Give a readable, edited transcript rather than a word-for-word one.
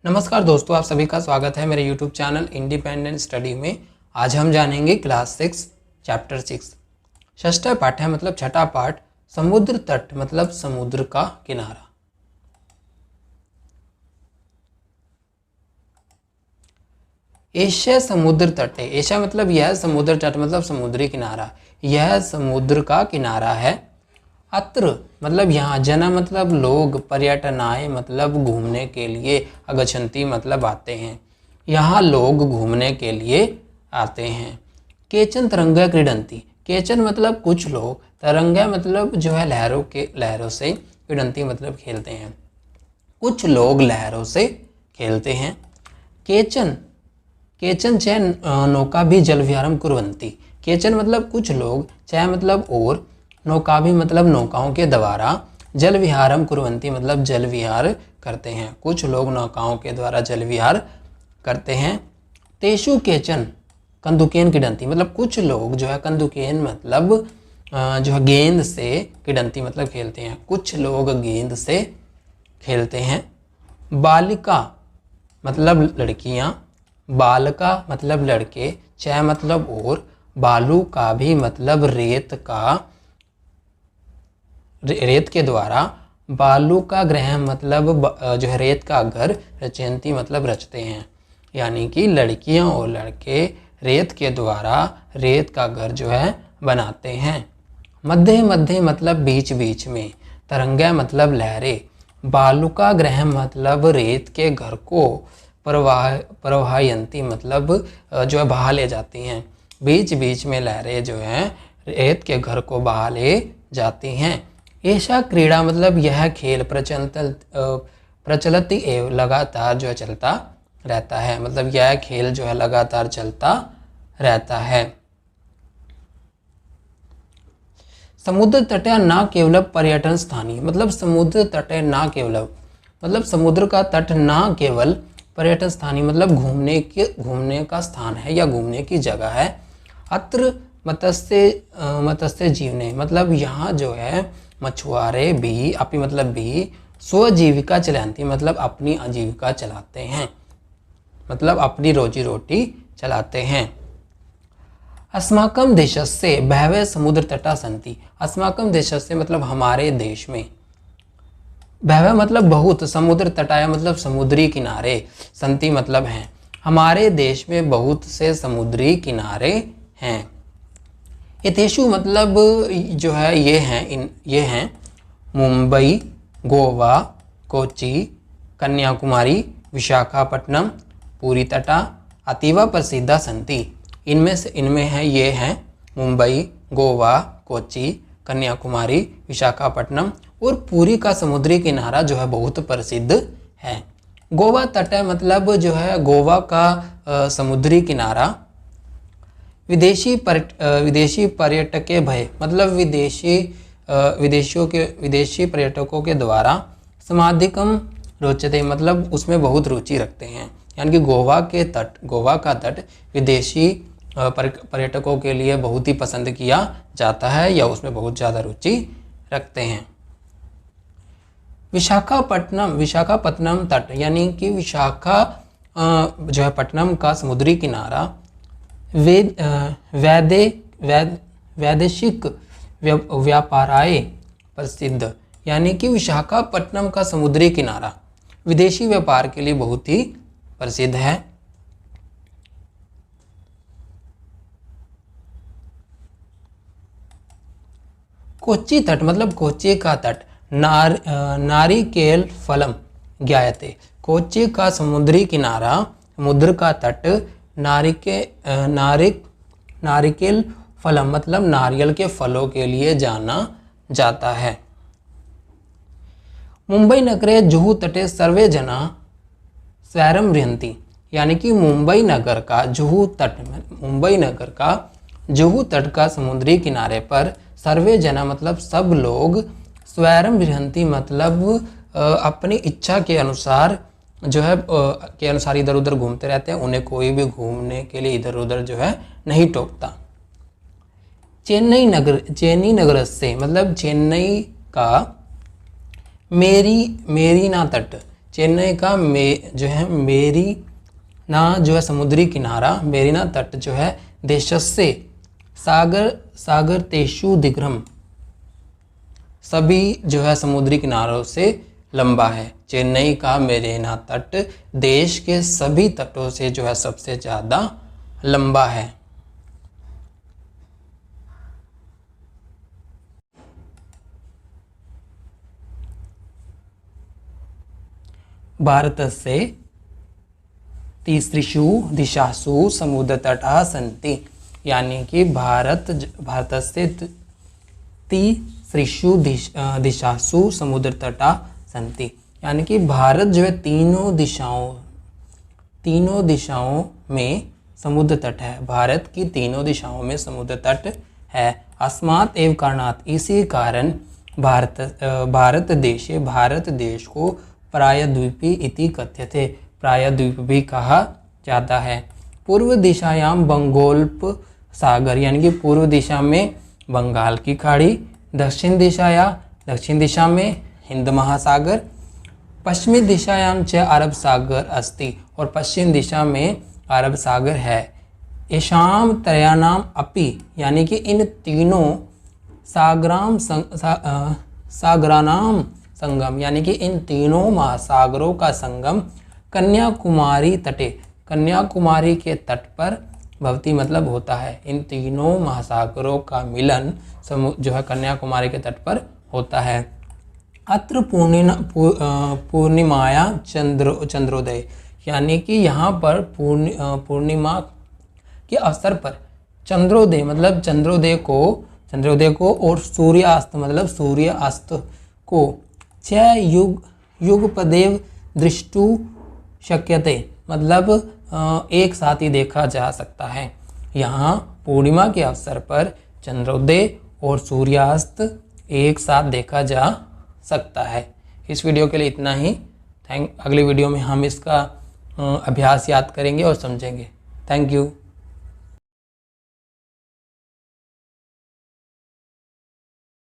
नमस्कार दोस्तों, आप सभी का स्वागत है मेरे यूट्यूब चैनल इंडिपेंडेंट स्टडी में। आज हम जानेंगे क्लास 6 चैप्टर 6 षष्ठ पाठ है मतलब छठा पाठ, समुद्र तट मतलब समुद्र का किनारा। एशिया समुद्र तट है। एशिया मतलब यह, समुद्र तट मतलब समुद्री किनारा, यह समुद्र का किनारा है। अत्र मतलब यहाँ, जना मतलब लोग, पर्यटनाय मतलब घूमने के लिए, अगच्छन्ति मतलब आते हैं, यहाँ लोग घूमने के लिए आते हैं। केचन तरंगा क्रीडंती, केचन मतलब कुछ लोग, तरंगा मतलब जो है लहरों से, क्रीडंती मतलब खेलते हैं, कुछ लोग लहरों से खेलते हैं। केचन च नौका भी जल विहारम कुर्वन्ति, केचन मतलब कुछ लोग, च मतलब और, नौका भी मतलब नौकाओं के द्वारा, जल विहारम कुर्वन्ति मतलब जल विहार करते हैं, कुछ लोग नौकाओं के द्वारा जल विहार करते हैं। तेषु केचन कंदुकेन क्रीडन्ति मतलब कुछ लोग जो है, कंदुकेन मतलब जो है गेंद से, क्रीडन्ति मतलब खेलते हैं, कुछ लोग गेंद से खेलते हैं। बालिका मतलब लड़कियां, बालका मतलब लड़के, च मतलब और, बालू का भी मतलब रेत के द्वारा, बालू का ग्रह मतलब जो है रेत का घर, रचयंती मतलब रचते हैं, यानी कि लड़कियां और लड़के रेत के द्वारा रेत का घर जो है बनाते हैं। मध्य मध्य मतलब बीच बीच में, तरंगा मतलब लहरें, बालू का ग्रह मतलब रेत के घर को, प्रवाहयंती मतलब जो है बहा ले जाती हैं, बीच बीच में लहरें जो हैं रेत के घर को बहा ले जाती हैं। ऐसा क्रीड़ा मतलब यह खेल प्रचलती एवं लगातार जो है चलता रहता है, मतलब यह खेल जो है लगातार चलता रहता है। समुद्र तट न केवल पर्यटन स्थानीय मतलब समुद्र तट न केवल मतलब समुद्र का तट न केवल पर्यटन स्थानीय मतलब घूमने का स्थान है या घूमने की जगह है। अत्र मत्स्य जीवने मतलब यहाँ जो है मछुआरे भी, अपनी मतलब भी, स्वजीविका चलाती मतलब अपनी आजीविका चलाते हैं, मतलब अपनी रोजी रोटी चलाते हैं। अस्माकम देशस्य बहवः समुद्र तटा सन्ति, अस्माकम देशस्य मतलब हमारे देश में, बहवः मतलब बहुत, समुद्र तटाया मतलब समुद्री किनारे, सन्ति मतलब हैं, हमारे देश में बहुत से समुद्री किनारे हैं। एतेषु मतलब जो है ये हैं मुंबई, गोवा, कोच्चि, कन्याकुमारी, विशाखापट्टनम, पूरी तटा अतीव प्रसिद्धा सन्ति, इनमें है ये हैं मुंबई, गोवा, कोच्चि, कन्याकुमारी, विशाखापट्टनम और पूरी का समुद्री किनारा जो है बहुत प्रसिद्ध है। गोवा तट मतलब जो है गोवा का समुद्री किनारा। विदेशी पर्यटक के भय मतलब विदेशी पर्यटकों के द्वारा, समाधिकम रोचते मतलब उसमें बहुत रुचि रखते हैं, यानी कि गोवा का तट विदेशी पर्यटकों के लिए बहुत ही पसंद किया जाता है या उसमें बहुत ज़्यादा रुचि रखते हैं। विशाखापट्टनम तट यानी कि विशाखा जो है पट्टनम का समुद्री किनारा वैदेशिक व्यापाराय प्रसिद्ध, यानी कि विशाखापट्टनम का समुद्री किनारा विदेशी व्यापार के लिए बहुत ही प्रसिद्ध है। कोच्चि तट मतलब कोच्चि का तट, नारिकेल फलम ज्ञायते, कोच्चि का समुद्री किनारा, समुद्र का तट, नारिकेल फलम मतलब नारियल के फलों के लिए जाना जाता है। मुंबई नगरे जुहू तटे सर्वे जना स्वैरम रहंती, यानी कि मुंबई नगर का जुहू तट का समुद्री किनारे पर सर्वे जना मतलब सब लोग, स्वैरम रहंती मतलब अपनी इच्छा के अनुसार जो है के अनुसार इधर उधर घूमते रहते हैं, उन्हें कोई भी घूमने के लिए इधर उधर जो है नहीं टोकता। चेन्नई नगर से मतलब चेन्नई का मेरीना तट, चेन्नई का जो है मेरीना जो है समुद्री किनारा, मेरीना तट जो है देशस्य सागर तेषु दिग्रम, सभी जो है समुद्री किनारों से लंबा है। चेन्नई का मेरीना तट देश के सभी तटों से जो है सबसे ज़्यादा लंबा है। भारतस्य तीसृषु दिशासु समुद्रतटाः सन्ति, यानी कि भारतस्य तीसृषु दिशासु समुद्रतटाः सन्ति, यानी कि भारत जो है तीनों दिशाओं में समुद्र तट है। भारत की तीनों दिशाओं में समुद्र तट है। अस्मात् एव कारणात्, इसी कारण भारत देश को प्रायद्वीपी इति कथ्यते, प्रायद्वीप भी कहा जाता है। पूर्व दिशायाम बंगोल्प सागर, यानी कि पूर्व दिशा में बंगाल की खाड़ी, दक्षिण दिशा में हिंद महासागर, पश्चिमी दिशायाम च अरब सागर अस्ति, और पश्चिम दिशा में अरब सागर है। येषां त्रयाणाम अपि, यानी कि इन तीनों सागरानाम संगम, यानी कि इन तीनों महासागरों का संगम कन्याकुमारी तटे, कन्याकुमारी के तट पर भवती मतलब होता है। इन तीनों महासागरों का मिलन जो है कन्याकुमारी के तट पर होता है। अत्र पूर्णिमाया चंद्रोदय, यानी कि यहाँ पर पूर्णिमा के अवसर पर चंद्रोदय मतलब चंद्रोदय को और सूर्यास्त मतलब सूर्यास्त को युगपदेव दृष्टु शक्यते, मतलब एक साथ ही देखा जा सकता है। यहाँ पूर्णिमा के अवसर पर चंद्रोदय और सूर्यास्त एक साथ देखा जा सकता है। इस वीडियो के लिए इतना ही। अगले वीडियो में हम इसका अभ्यास याद करेंगे और समझेंगे। Thank you.